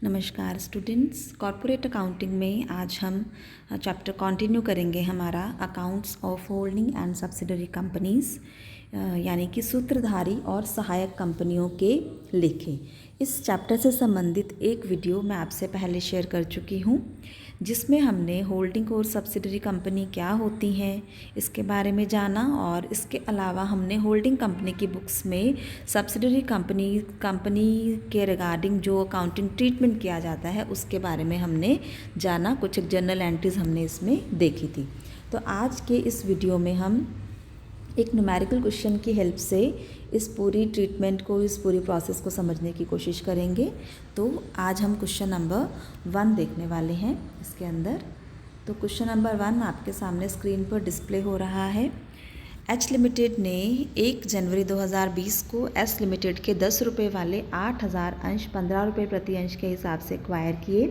नमस्कार students, corporate accounting में आज हम चैप्टर कंटिन्यू करेंगे हमारा accounts of holding and subsidiary companies, यानी कि सूत्रधारी और सहायक कंपनियों के लेखे। इस चैप्टर से संबंधित एक वीडियो मैं आपसे पहले शेयर कर चुकी हूँ, जिसमें हमने होल्डिंग और सब्सिडरी कंपनी क्या होती हैं इसके बारे में जाना, और इसके अलावा हमने होल्डिंग कंपनी की बुक्स में सब्सिडरी कंपनी के रिगार्डिंग जो अकाउंटिंग ट्रीटमेंट किया जाता है उसके बारे में हमने जाना। कुछ जर्नल एंट्रीज हमने इसमें देखी थी। तो आज के इस वीडियो में हम एक न्यूमेरिकल क्वेश्चन की हेल्प से इस पूरी ट्रीटमेंट को, इस पूरी प्रोसेस को समझने की कोशिश करेंगे। तो आज हम क्वेश्चन नंबर 1 देखने वाले हैं इसके अंदर। तो क्वेश्चन नंबर 1 आपके सामने स्क्रीन पर डिस्प्ले हो रहा है। एच लिमिटेड ने 1 जनवरी 2020 को एस लिमिटेड के 10 रुपये वाले 8000 अंश 15 रुपये प्रति अंश के हिसाब से एक्वायर किए।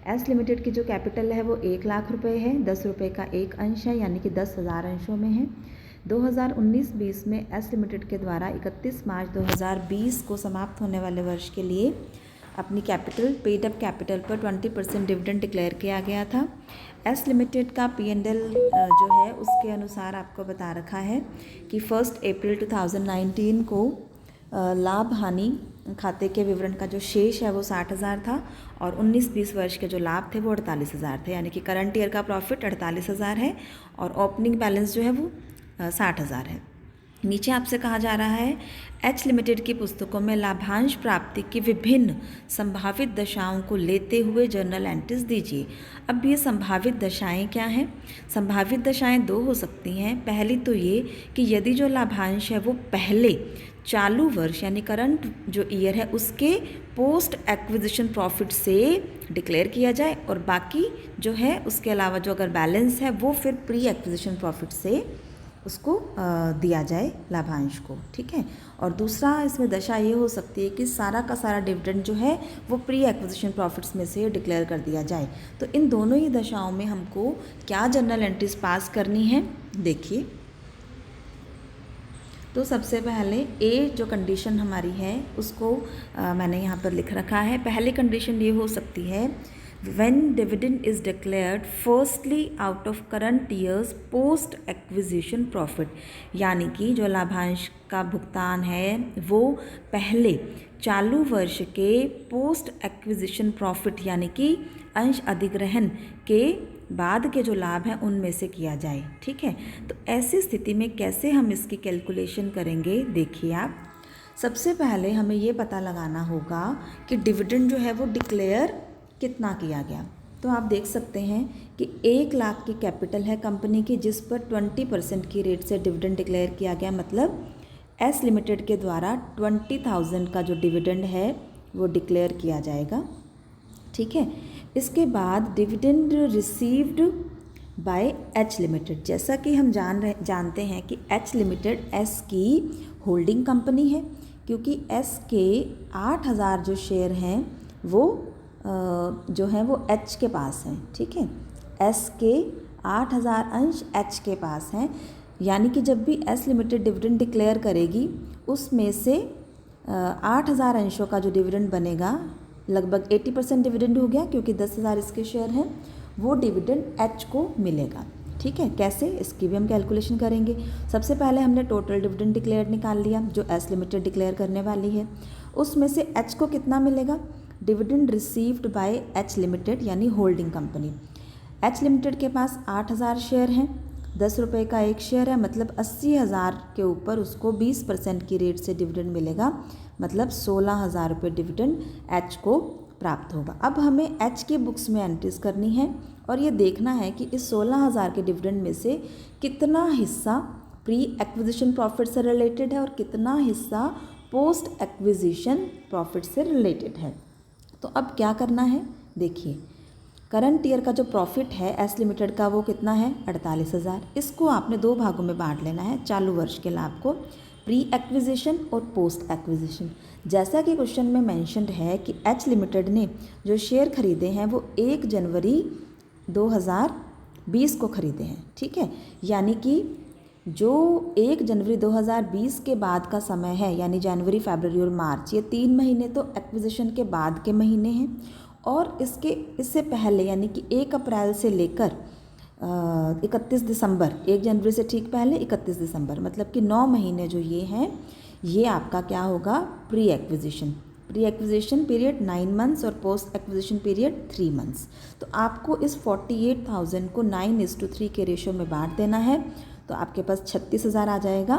एस लिमिटेड की जो कैपिटल है वो 1 लाख रुपये है, 10 रुपये का एक अंश है, यानी कि 10,000 अंशों में है। 2019-20 में एस लिमिटेड के द्वारा 31 मार्च 2020 को समाप्त होने वाले वर्ष के लिए अपनी कैपिटल, पेड अप कैपिटल पर 20% डिविडेंड डिक्लेयर किया गया था। एस लिमिटेड का P&L जो है उसके अनुसार आपको बता रखा है कि 1 अप्रैल 2019 को लाभ हानि खाते के विवरण का जो शेष है वो 60,000 था, और 19-20 वर्ष के जो लाभ थे वो 48,000 थे, यानी कि करंट ईयर का प्रॉफिट 48,000 है और ओपनिंग बैलेंस जो है वो 60,000 है। नीचे आपसे कहा जा रहा है एच लिमिटेड की पुस्तकों में लाभांश प्राप्ति की विभिन्न संभावित दशाओं को लेते हुए जर्नल एंट्रीज दीजिए। अब ये संभावित दशाएं क्या हैं? संभावित दशाएं 2 हो सकती हैं। पहली तो ये कि यदि जो लाभांश है वो पहले चालू वर्ष यानी करंट जो ईयर है उसके पोस्ट एक्विजिशन प्रॉफिट से डिक्लेयर किया जाए, और बाकी जो है उसके अलावा जो अगर बैलेंस है वो फिर प्री एक्विजिशन प्रॉफिट से उसको दिया जाए लाभांश को, ठीक है। और दूसरा इसमें दशा ये हो सकती है कि सारा का सारा डिविडेंड जो है वो प्री एक्विजिशन प्रॉफिट्स में से डिक्लेयर कर दिया जाए। तो इन दोनों ही दशाओं में हमको क्या जर्नल एंट्रीज पास करनी है, देखिए। तो सबसे पहले ए जो कंडीशन हमारी है उसको मैंने यहाँ पर लिख रखा है। पहली कंडीशन ये हो सकती है when dividend is declared firstly out of current year's post acquisition profit, यानी कि जो लाभांश का भुगतान है वो पहले चालू वर्ष के पोस्ट एक्विजिशन प्रॉफिट यानी कि अंश अधिग्रहण के बाद के जो लाभ हैं उनमें से किया जाए, ठीक है। तो ऐसी स्थिति में कैसे हम इसकी कैलकुलेशन करेंगे, देखिए आप। सबसे पहले हमें ये पता लगाना होगा कि डिविडेंड जो है वो डिक्लेयर कितना किया गया। तो आप देख सकते हैं कि 1 लाख की कैपिटल है कंपनी की, जिस पर 20% की रेट से डिविडेंड डिक्लेयर किया गया। मतलब एस लिमिटेड के द्वारा 20,000 का जो डिविडेंड है वो डिक्लेयर किया जाएगा, ठीक है। इसके बाद dividend received by H limited, जैसा कि हम जानते हैं कि एच लिमिटेड एस की होल्डिंग कंपनी है, क्योंकि एस के 8,000 जो शेयर हैं वो जो है वो एच के पास हैं, ठीक है। एस के 8,000 अंश एच के पास हैं, यानी कि जब भी एस लिमिटेड डिविडेंड डिक्लेयर करेगी उसमें से 8,000 अंशों का जो डिविडेंड बनेगा, लगभग 80% डिविडेंड हो गया क्योंकि 10,000 इसके शेयर हैं, वो डिविडेंड एच को मिलेगा, ठीक है। कैसे, इसकी भी हम कैलकुलेशन करेंगे। सबसे पहले हमने टोटल डिविडेंड डिक्लेयर निकाल लिया जो एस लिमिटेड डिक्लेयर करने वाली है। उसमें से एच को कितना मिलेगा? Dividend received by H limited यानी होल्डिंग कंपनी। एच लिमिटेड के पास 8,000 शेयर हैं, 10 रुपये का एक शेयर है, मतलब 80,000 के ऊपर उसको 20% की रेट से डिविडेंड मिलेगा, मतलब 16,000 रुपये डिविडेंड एच को प्राप्त होगा। अब हमें एच की बुक्स में एंट्रीज करनी है और ये देखना है कि इस 16,000 के डिविडेंड में से कितना हिस्सा प्री एक्विजिशन प्रॉफिट से रिलेटेड है और कितना हिस्सा पोस्ट एक्विजिशन प्रॉफिट से रिलेटेड है। तो अब क्या करना है, देखिए। करंट ईयर का जो प्रॉफिट है एस लिमिटेड का वो कितना है? 48,000। इसको आपने 2 भागों में बांट लेना है, चालू वर्ष के लाभ को, प्री एक्विजिशन और पोस्ट एक्विजिशन। जैसा कि क्वेश्चन में मेंशन्ड है कि एच लिमिटेड ने जो शेयर खरीदे हैं वो 1 जनवरी 2020 को खरीदे हैं, ठीक है। यानी कि जो 1 जनवरी 2020 के बाद का समय है, यानी जनवरी, फरवरी और मार्च, ये 3 महीने तो एक्विजिशन के बाद के महीने हैं, और इससे पहले यानी कि 1 अप्रैल से लेकर 31 दिसंबर, 1 जनवरी से ठीक पहले 31 दिसंबर, मतलब कि 9 महीने जो ये हैं, ये आपका क्या होगा, प्री एक्विजिशन पीरियड 9 मंथ्स और पोस्ट एक्विजिशन पीरियड 3 मंथ्स। तो आपको इस 48,000 को 9:3 के रेशो में बांट देना है, तो आपके पास 36,000 आ जाएगा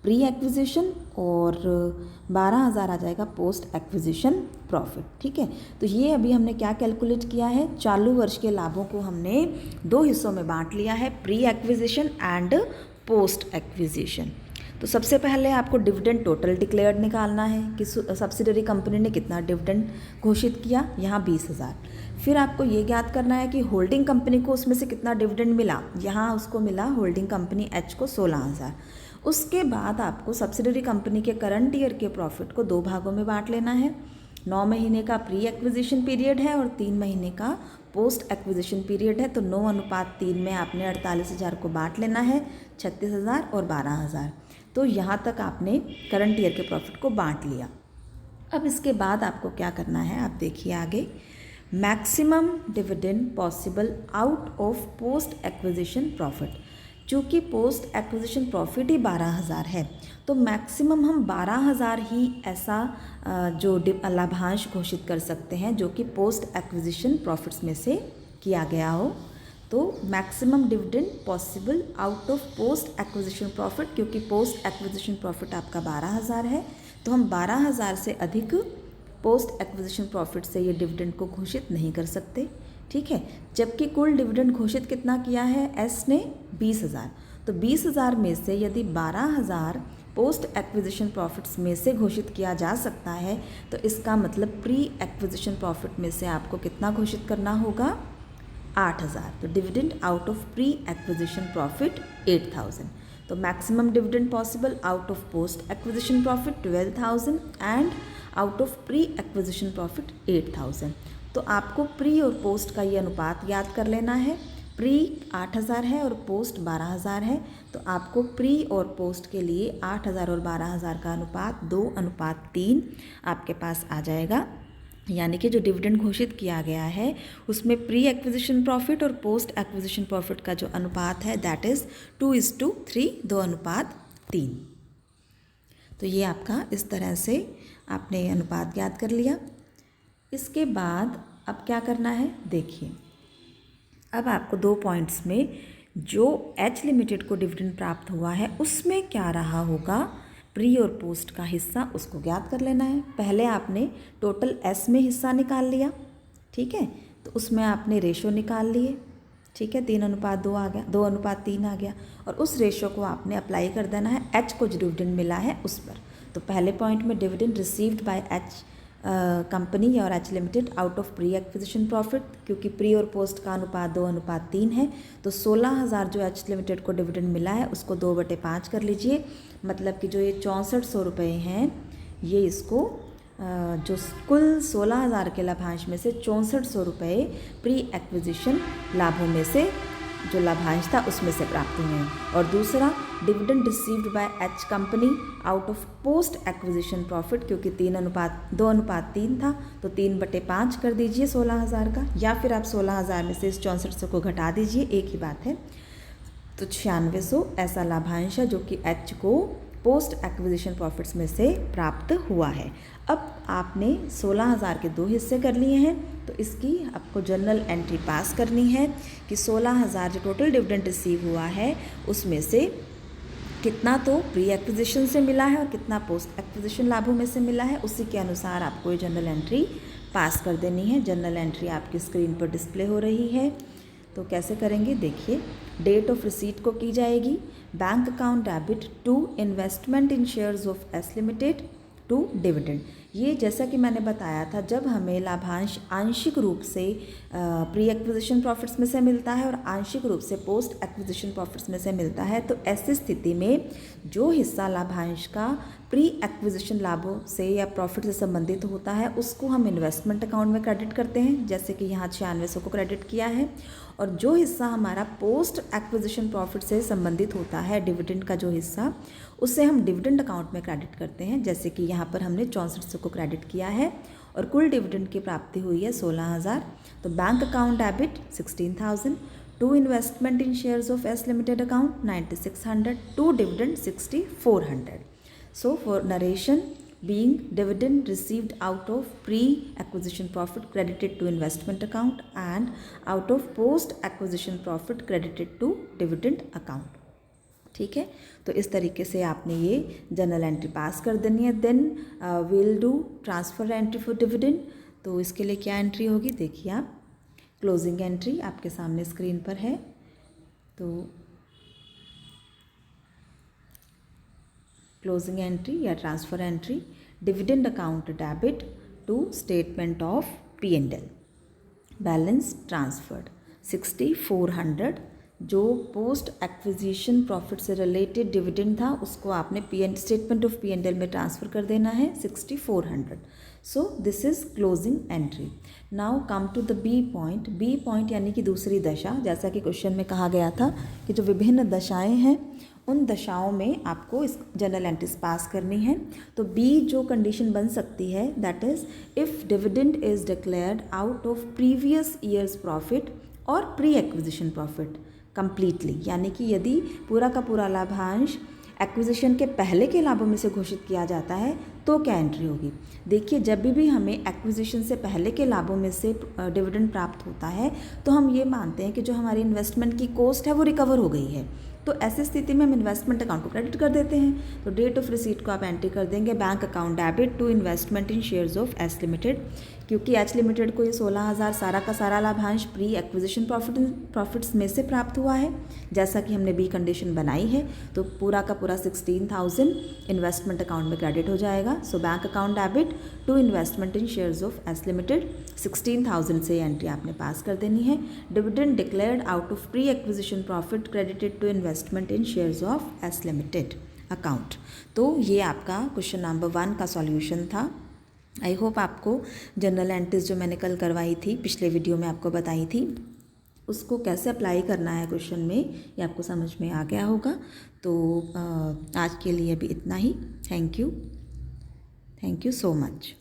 प्री एक्विजिशन और 12,000 आ जाएगा पोस्ट एक्विजिशन प्रॉफिट। ठीक है, तो ये अभी हमने क्या कैलकुलेट किया है, चालू वर्ष के लाभों को हमने 2 हिस्सों में बांट लिया है, pre acquisition and post acquisition. तो सबसे पहले आपको डिविडेंड टोटल डिक्लेयर्ड निकालना है कि सब्सिडरी कंपनी ने कितना डिविडेंड घोषित किया, यहाँ 20,000। फिर आपको ये ज्ञात करना है कि होल्डिंग कंपनी को उसमें से कितना डिविडेंड मिला, यहाँ उसको मिला होल्डिंग कंपनी एच को 16,000। उसके बाद आपको सब्सिडरी कंपनी के करंट ईयर के प्रॉफिट को 2 भागों में बांट लेना है। 9 महीने का प्री एक्विजिशन पीरियड है और 3 महीने का पोस्ट एक्विजिशन पीरियड है, तो 9:3 में आपने 48,000 को बांट लेना है, 36,000 और 12,000। तो यहाँ तक आपने करंट ईयर के प्रॉफिट को बांट लिया। अब इसके बाद आपको क्या करना है, आप देखिए आगे, maximum dividend possible out of post acquisition profit. चूँकि पोस्ट एक्विजिशन प्रॉफिट ही 12,000 है, तो मैक्सिमम हम 12,000 ही ऐसा जो लाभांश घोषित कर सकते हैं जो कि पोस्ट एक्विजिशन प्रॉफिट्स में से किया गया हो। तो maximum dividend possible out of post acquisition profit, क्योंकि पोस्ट एक्विजिशन प्रॉफिट आपका 12,000 है, तो हम 12,000 से अधिक पोस्ट एक्विजिशन प्रॉफिट से ये डिविडेंड को घोषित नहीं कर सकते। ठीक है, जबकि कुल डिविडेंड घोषित कितना किया है एस ने, 20,000। तो 20,000 में से यदि 12,000 पोस्ट एक्विजिशन प्रॉफिट्स में से घोषित किया जा सकता है, तो इसका मतलब प्री एक्विजिशन प्रॉफिट में से आपको कितना घोषित करना होगा, 8,000। तो dividend out of pre acquisition profit 8,000। तो maximum dividend possible out of post acquisition profit 12,000 and out of pre acquisition profit 8,000। तो आपको प्री और पोस्ट का ये अनुपात याद कर लेना है। प्री 8,000 है और पोस्ट 12,000 है, तो आपको प्री और पोस्ट के लिए 8,000 और 12,000 का अनुपात 2:3 आपके पास आ जाएगा। यानी कि जो डिविडेंड घोषित किया गया है उसमें प्री एक्विजिशन प्रॉफिट और पोस्ट एक्विजिशन प्रॉफिट का जो अनुपात है दैट इज़ 2:3, 2:3। तो ये आपका इस तरह से आपने अनुपात ज्ञात कर लिया। इसके बाद अब क्या करना है, देखिए, अब आपको 2 पॉइंट्स में जो एच लिमिटेड को डिविडेंड प्राप्त हुआ है उसमें क्या रहा होगा, प्री और पोस्ट का हिस्सा, उसको ज्ञात कर लेना है। पहले आपने टोटल एस में हिस्सा निकाल लिया, ठीक है, तो उसमें आपने रेशो निकाल लिए, ठीक है, 3:2 आ गया, 2:3 आ गया, और उस रेशो को आपने अप्लाई कर देना है एच को जो डिविडेंड मिला है उस पर। तो पहले पॉइंट में dividend received by H company और H limited out of pre acquisition profit, क्योंकि प्री और पोस्ट का अनुपात 2:3 है, तो 16,000 जो एच लिमिटेड को डिविडेंड मिला है उसको 2/5 कर लीजिए। मतलब कि जो ये 6400 रुपये हैं, ये इसको जो कुल 16,000 के लाभांश में से 6400 रुपये प्री एक्विजिशन लाभों में से जो लाभांश था उसमें से प्राप्त हुए हैं। और दूसरा, dividend received by H company out of post acquisition profit, क्योंकि 2:3 था, तो 3/5 कर दीजिए 16,000 का, या फिर आप 16,000 में से इस 6400 को घटा दीजिए, एक ही बात है। तो 9600 ऐसा लाभांश है जो कि एच को पोस्ट एक्विजिशन प्रॉफिट्स में से प्राप्त हुआ है। अब आपने 16,000 के 2 हिस्से कर लिए हैं, तो इसकी आपको जर्नल एंट्री पास करनी है कि 16,000 जो टोटल डिविडेंड रिसीव हुआ है उसमें से कितना तो प्री एक्विजिशन से मिला है और कितना पोस्ट एक्विजिशन लाभों में से मिला है, उसी के अनुसार आपको ये जर्नल एंट्री पास कर देनी है। जर्नल एंट्री आपकी स्क्रीन पर डिस्प्ले हो रही है, तो कैसे करेंगे, देखिए, डेट ऑफ रिसीट को की जाएगी bank account debit to investment in shares of S limited to dividend. ये जैसा कि मैंने बताया था, जब हमें लाभांश आंशिक रूप से प्री एक्विजिशन प्रॉफिट्स में से मिलता है और आंशिक रूप से पोस्ट एक्विजिशन प्रॉफिट्स में से मिलता है, तो ऐसी स्थिति में जो हिस्सा लाभांश का प्री एक्विजिशन लाभों से या प्रॉफिट से संबंधित होता है उसको हम इन्वेस्टमेंट अकाउंट में क्रेडिट करते हैं, जैसे कि यहाँ 9600 को क्रेडिट किया है। और जो हिस्सा हमारा पोस्ट एक्विजिशन प्रॉफिट से संबंधित होता है, डिविडेंड का जो हिस्सा, उससे हम डिविडेंड अकाउंट में क्रेडिट करते हैं, जैसे कि यहाँ पर हमने 6400 को क्रेडिट किया है और कुल डिविडेंड की प्राप्ति हुई है 16000। तो bank account debit 16000, to investment in shares of S limited account 9600, to dividend 6400. So for narration, being dividend received out of pre-acquisition profit credited to investment account and out of post-acquisition profit credited to dividend account. ठीक है, तो इस तरीके से आपने ये journal entry पास कर देनी है। Then will do transfer entry for dividend. तो इसके लिए क्या एंट्री होगी, देखिए आप, क्लोजिंग एंट्री आपके सामने स्क्रीन पर है। तो क्लोजिंग एंट्री या transfer entry, dividend account debit to statement of P&L, balance transferred 6400, जो पोस्ट एक्विजिशन प्रॉफिट से रिलेटेड डिविडेंड था उसको आपने स्टेटमेंट ऑफ P&L में ट्रांसफ़र कर देना है 6400। So this is closing entry. Now come to the B point. B point यानी कि दूसरी दशा, जैसा कि क्वेश्चन में कहा गया था कि जो विभिन्न दशाएं हैं उन दशाओं में आपको इस जनरल एंट्रीज पास करनी है। तो बी जो कंडीशन बन सकती है, that is if dividend is declared out of previous years profit और प्री एक्विजिशन प्रॉफिट कंप्लीटली, यानी कि यदि पूरा का पूरा लाभांश एक्विजिशन के पहले के लाभों में से घोषित किया जाता है तो क्या एंट्री होगी। देखिए, जब भी हमें एक्विजिशन से पहले के लाभों में से डिविडेंड प्राप्त होता है तो हम ये मानते हैं कि जो हमारी इन्वेस्टमेंट की कॉस्ट है वो रिकवर हो गई है। तो ऐसी स्थिति में हम इन्वेस्टमेंट अकाउंट को क्रेडिट कर देते हैं। तो डेट ऑफ रिसीट को आप एंट्री कर देंगे bank account debit to investment in shares of S limited, क्योंकि एच लिमिटेड को ये 16000 सारा का सारा लाभांश प्री एक्विजिशन प्रॉफिट्स में से प्राप्त हुआ है, जैसा कि हमने बी कंडीशन बनाई है। तो पूरा का पूरा 16000 इन्वेस्टमेंट अकाउंट में क्रेडिट हो जाएगा। So bank account debit to investment in shares of S limited 16000 से एंट्री आपने पास कर देनी है। Dividend declared out of pre acquisition profit credited to investment in shares of S limited account. तो ये आपका क्वेश्चन नंबर 1 का solution था। आई होप आपको जनरल एंट्रीज जो मैंने कल करवाई थी, पिछले वीडियो में आपको बताई थी, उसको कैसे अप्लाई करना है क्वेश्चन में, ये आपको समझ में आ गया होगा। तो आज के लिए भी इतना ही। Thank you so much.